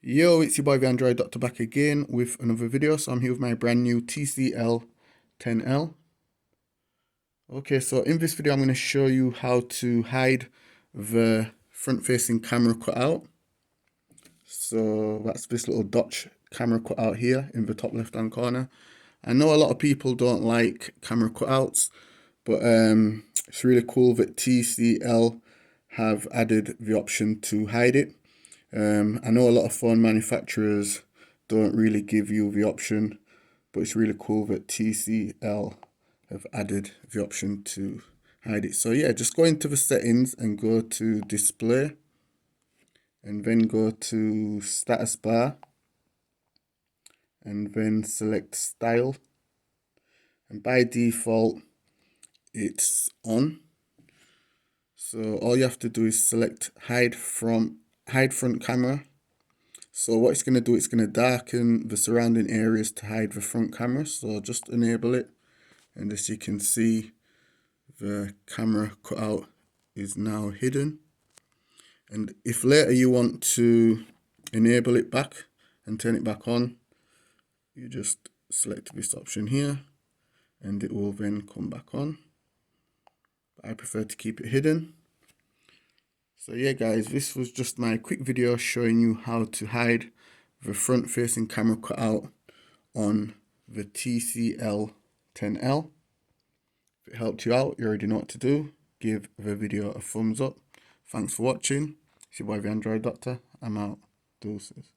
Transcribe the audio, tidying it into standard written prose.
Yo, it's your boy the Android Doctor back again with another video. So I'm here with my brand new TCL 10L. Okay, so in this video I'm going to show you how to hide the front facing camera cutout. So that's this little Dutch camera cutout here in the top left hand corner. I know a lot of people don't like camera cutouts, but it's really cool that TCL have added the option to hide it. I know a lot of phone manufacturers don't really give you the option, but it's really cool that TCL have added the option to hide it. So yeah, just go into the settings and go to display and then go to status bar and then select style, and by default it's on. So all you have to do is select hide front camera. So what it's going to do, it's going to darken the surrounding areas to hide the front camera. So just enable it, and as you can see, the camera cutout is now hidden. And if later you want to enable it back and turn it back on, you just select this option here and it will then come back on. But I prefer to keep it hidden. So yeah guys, this was just my quick video showing you how to hide the front facing camera cutout on the TCL 10L. If it helped you out, you already know what to do. Give the video a thumbs up. Thanks for watching. It's your boy the Android Doctor. I'm out. Deuces.